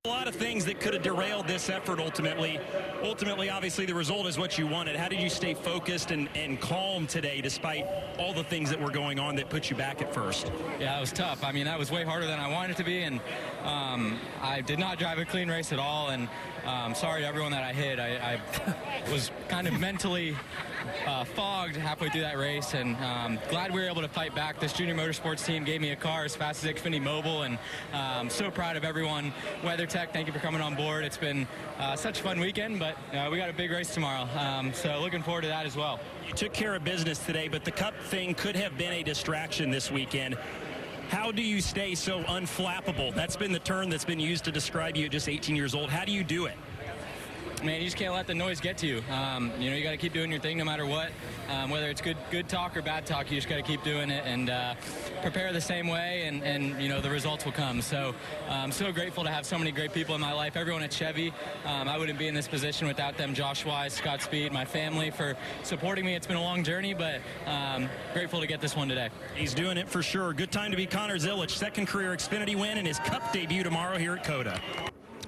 A lot of things that could have derailed this effort ultimately. Obviously, the result is what you wanted. How did you stay focused and calm today despite all the things that were going on that put you back at first? Yeah, it was tough. I mean, that was way harder than I wanted it to be, and I did not drive a clean race at all, and sorry to everyone that I hit. I was kind of mentally fogged halfway through that race, and glad we were able to fight back. This junior motorsports team gave me a car as fast as Xfinity Mobile, and so proud of everyone. WeatherTech, thank you for coming on board. It's been such a fun weekend, but we got a big race tomorrow, so looking forward to that as well. You took care of business today, but the Cup thing could have been a distraction this weekend. How do you stay so unflappable? That's been the term that's been used to describe you at just 18 years old. How do you do it? Man, you just can't let the noise get to you. You got to keep doing your thing no matter what. Whether it's good talk or bad talk, you just got to keep doing it and prepare the same way, and the results will come. So I'm so grateful to have so many great people in my life. Everyone at Chevy, I wouldn't be in this position without them. Josh Wise, Scott Speed, my family for supporting me. It's been a long journey, but grateful to get this one today. He's doing it for sure. Good time to be Connor Zilisch. Second career Xfinity win and his Cup debut tomorrow here at COTA.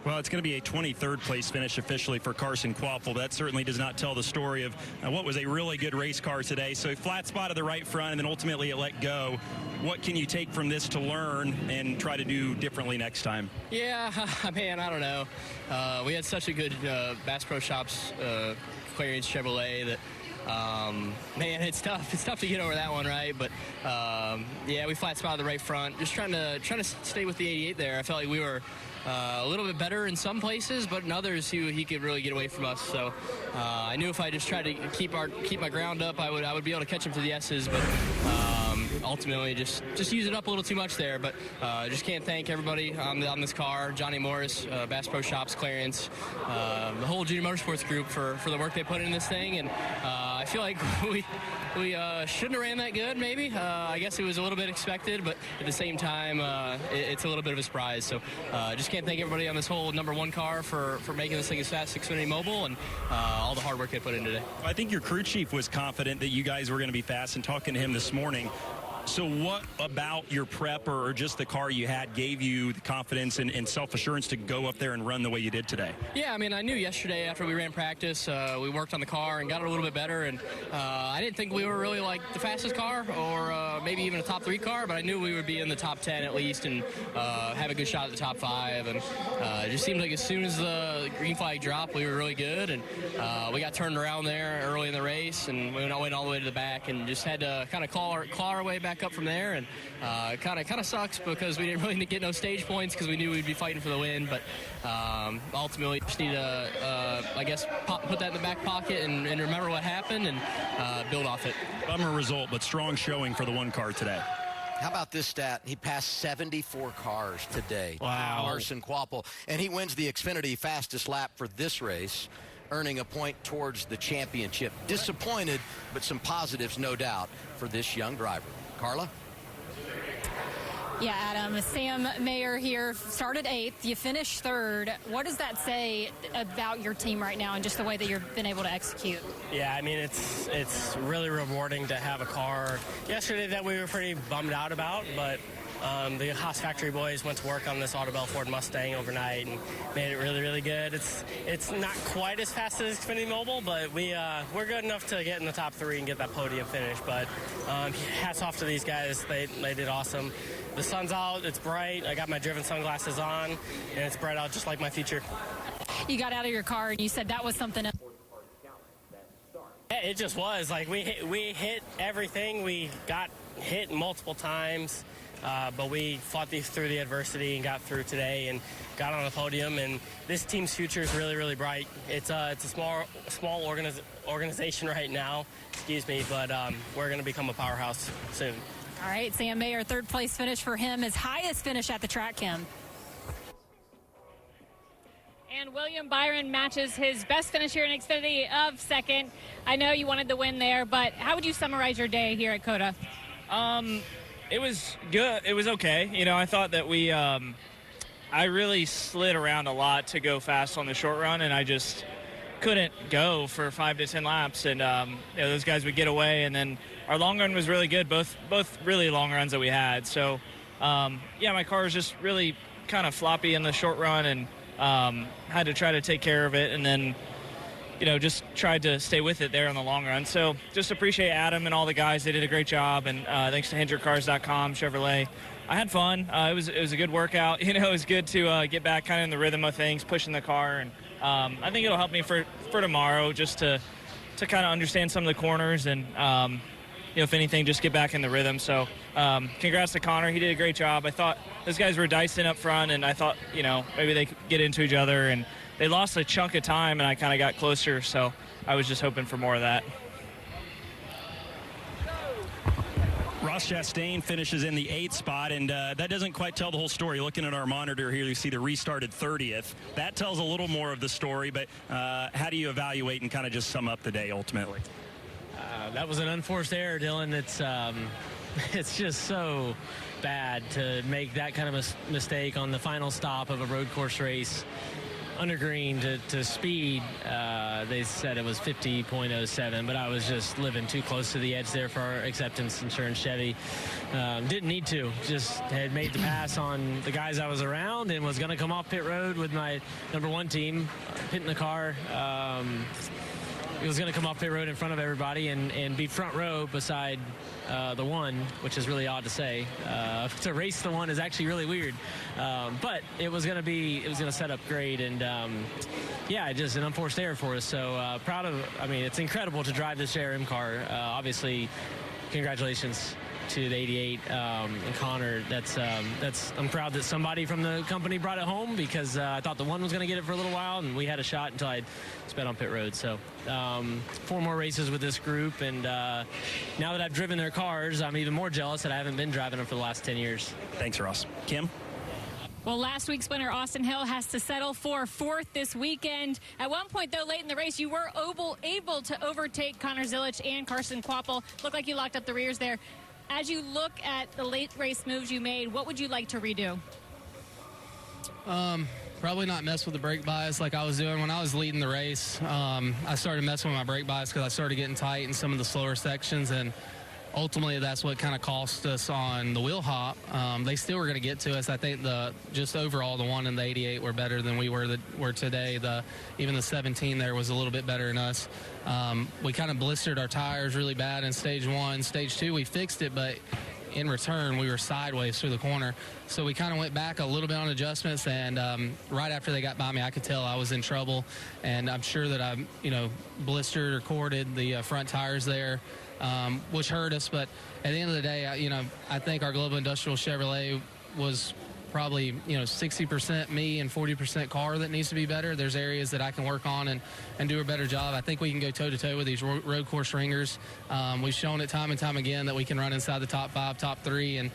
Well, it's going to be a 23rd place finish officially for Carson Kvapil. That certainly does not tell the story of what was a really good race car today. So a flat spot at the right front, and then ultimately it let go. What can you take from this to learn and try to do differently next time? Yeah, man, I don't know. We had such a good Bass Pro Shops clearance Chevrolet that man, it's tough. It's tough to get over that one, right? But yeah, we flat spot at the right front. Just trying to stay with the 88 there. I felt like we were a little bit better in some places, but in others he could really get away from us. So I knew if I just tried to keep my ground up, I would be able to catch him to the S's. But ultimately, just use it up a little too much there. But just can't thank everybody on this car, Johnny Morris, Bass Pro Shops, Clarence, the whole Junior Motorsports group for the work they put in this thing. And I feel like we shouldn't have ran that good, maybe. I guess it was a little bit expected, but at the same time, it's a little bit of a surprise. So just can't thank everybody on this whole #1 car for making this thing as fast as Xfinity Mobile and all the hard work they put in today. I think your crew chief was confident that you guys were going to be fast, and talking to him this morning. So what about your prep or just the car you had gave you the confidence and self-assurance to go up there and run the way you did today? Yeah, I mean, I knew yesterday after we ran practice, we worked on the car and got it a little bit better, and I didn't think we were really like the fastest car or maybe even a top 3 car, but I knew we would be in the top 10 at least and have a good shot at the top 5, and it just seemed like as soon as the green flag dropped, we were really good, and we got turned around there early in the race, and we went all the way to the back and just had to kind of claw our way back up from there, and kind of sucks because we didn't really get no stage points because we knew we'd be fighting for the win, but ultimately just need to I guess put that in the back pocket and remember what happened and build off it. Bummer result, but strong showing for the 1 car today. How about this stat? He passed 74 cars today. Wow. Carson Kvapil, and he wins the Xfinity fastest lap for this race, earning a point towards the championship. Disappointed, but some positives, no doubt, for this young driver. Carla? Yeah, Adam, Sam Mayer here, started 8th. You finished 3rd. What does that say about your team right now and just the way that you've been able to execute? Yeah, I mean, it's really rewarding to have a car yesterday that we were pretty bummed out about, but the Haas factory boys went to work on this Autobell Ford Mustang overnight and made it really, really good. It's not quite as fast as Xfinity Mobile, but we're good enough to get in the top 3 and get that podium finish. But hats off to these guys. They did awesome. The sun's out. It's bright. I got my driven sunglasses on, and it's bright out just like my future. You got out of your car and you said that was something else. Yeah, it just was. Like, we hit everything. We got hit multiple times. But we fought through the adversity and got through today and got on the podium. And this team's future is really, really bright. It's a small organization right now, but we're going to become a powerhouse soon. All right, Sam Mayer, 3rd place finish for him, his highest finish at the track, Kim. And William Byron matches his best finish here in Xfinity of 2nd. I know you wanted the win there, but how would you summarize your day here at COTA? It was good. It was okay. I thought that I really slid around a lot to go fast on the short run, and I just couldn't go for 5 to 10 laps. And those guys would get away, and then our long run was really good. Both really long runs that we had. So yeah, my car was just really kind of floppy in the short run, and had to try to take care of it, and then, just tried to stay with it there in the long run. So just appreciate Adam and all the guys. They did a great job, and thanks to HendrickCars.com, Chevrolet. I had fun. It was a good workout. It was good to get back kind of in the rhythm of things, pushing the car, and I think it'll help me for tomorrow just to kind of understand some of the corners and, if anything, just get back in the rhythm. So congrats to Connor. He did a great job. I thought those guys were dicing up front, and I thought, maybe they could get into each other, and they lost a chunk of time, and I kind of got closer, so I was just hoping for more of that. Ross Chastain finishes in the 8th spot, and that doesn't quite tell the whole story. Looking at our monitor here, you see the restarted 30th. That tells a little more of the story, but how do you evaluate and kind of just sum up the day ultimately? That was an unforced error, Dylan. It's just so bad to make that kind of a mistake on the final stop of a road course race. Under green to speed, they said it was 50.07, but I was just living too close to the edge there for our acceptance insurance Chevy. Didn't need to, just had made the pass on the guys I was around and was going to come off pit road with my #1 team, pitting the car. It was going to come off pit road in front of everybody and be front row beside the one, which is really odd to say. To race the one is actually really weird, but it was going to set up great, and yeah, just an unforced error for us. So proud of. I mean, it's incredible to drive this JRM car. Obviously, congratulations to the 88 and Connor. I'm proud that somebody from the company brought it home, because I thought the one was going to get it for a little while, and we had a shot until I sped on pit road. So 4 more races with this group, and now that I've driven their cars, I'm even more jealous that I haven't been driving them for the last 10 years. Thanks, Ross. Kim? Well, last week's winner, Austin Hill, has to settle for 4th this weekend. At one point, though, late in the race, you were able to overtake Connor Zilisch and Carson Kvapil. Looked like you locked up the rears there. As you look at the late race moves you made, what would you like to redo? Probably not mess with the brake bias like I was doing when I was leading the race. I started messing with my brake bias because I started getting tight in some of the slower sections, and ultimately that's what kind of cost us on the wheel hop. They still were going to get to us. I think just overall the one and the 88 were better than we were today. Even the 17 there was a little bit better than us. We kind of blistered our tires really bad in stage 1. Stage 2 we fixed it, but in return we were sideways through the corner, so we kind of went back a little bit on adjustments, and right after they got by me, I could tell I was in trouble, and I'm sure that I blistered or corded the front tires there, which hurt us. But at the end of the day, I think our Global Industrial Chevrolet was probably 60% me and 40% car that needs to be better. There's areas that I can work on and do a better job. I think we can go toe-to-toe with these road course ringers. We've shown it time and time again that we can run inside the top 5, top 3, and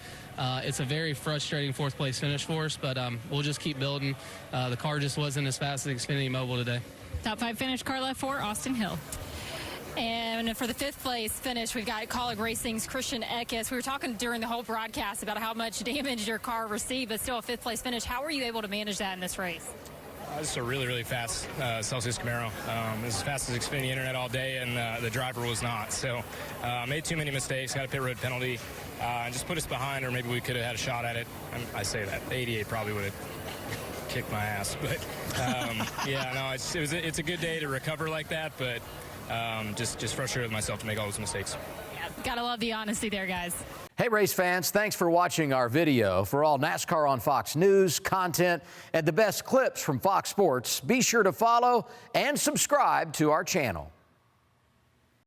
it's a very frustrating 4th place finish for us, but we'll just keep building. The car just wasn't as fast as Xfinity Mobile today. Top 5 finish, Carla, for Austin Hill. And for the 5th place finish, we've got Colleague Racing's Christian Eckes. We were talking during the whole broadcast about how much damage your car received, but still a 5th place finish. How were you able to manage that in this race? This is a really, really fast Celsius Camaro. It was as fast as Xfinity Internet all day, and the driver was not. So made too many mistakes, got a pit road penalty, and just put us behind, or maybe we could have had a shot at it. I say that. The 88 probably would have kicked my ass. But, yeah, no, it's a good day to recover like that, but just frustrated with myself to make all those mistakes. Yeah, gotta love the honesty there, guys. Hey, race fans, thanks for watching our video. For all NASCAR on Fox News, content, and the best clips from Fox Sports, be sure to follow and subscribe to our channel.